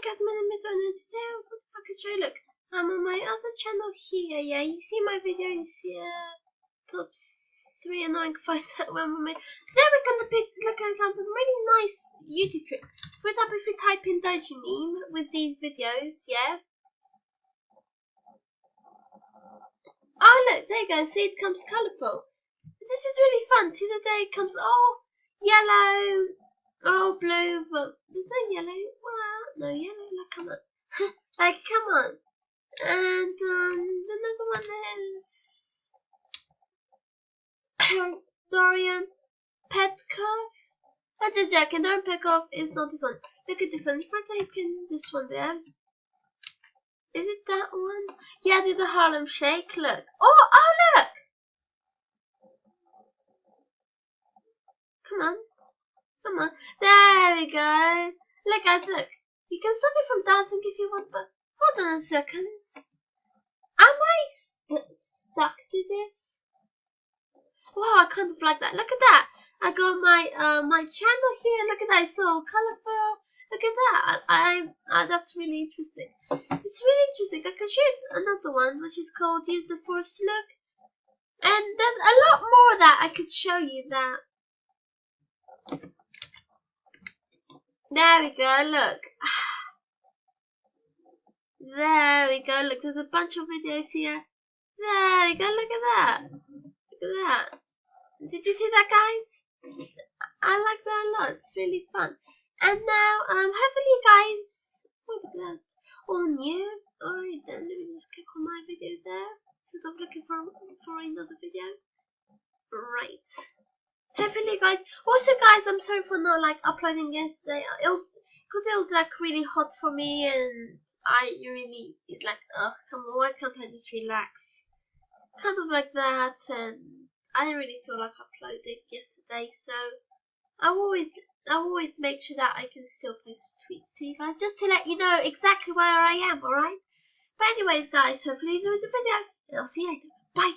guys, my name is Donna, and today I thought if I could show you, look, I'm on my other channel here, yeah, you see my videos here, top 3 annoying fights that were made. Today we're going to look at some really nice YouTube tricks. For example, if you type in Dojin with these videos, yeah. Oh look, there you go, see it comes colourful. This is really fun, see that there it comes, oh, yellow, oh, blue, but there's no yellow. Well, no yellow. Like, come on. Like, come on. And another one is Dorian Petkov. That's a joke. And Dorian Petkov is not this one. Look at this one. If I type in this one there, is it that one? Yeah, do the Harlem Shake. Look. Oh, look. Come on. Come on. There we go. Look, guys, look. You can stop it from dancing if you want, but hold on a second. Am I stuck to this? Wow, I kind of like that. Look at that. I got my channel here. Look at that. It's so colourful. Look at that. That's really interesting. It's really interesting. I can show you another one, which is called Use the Force to Look. And there's a lot more that I could show you that. There we go, look. There we go, look, there's a bunch of videos here. There we go, look at that. Look at that. Did you see that, guys? I like that a lot, it's really fun. And now, hopefully you guys, look at that, all new. Alright then, let me just click on my video there, instead of looking for another video. Right. Hopefully, guys. Also, guys, I'm sorry for not uploading yesterday. It was really hot for me, and it's like, ugh, come on, why can't I just relax? Kind of like that, and I didn't really feel like uploading yesterday, so I'll always make sure that I can still post tweets to you guys, just to let you know exactly where I am. Alright. But anyways, guys, hopefully you enjoyed the video, and I'll see you later. Bye.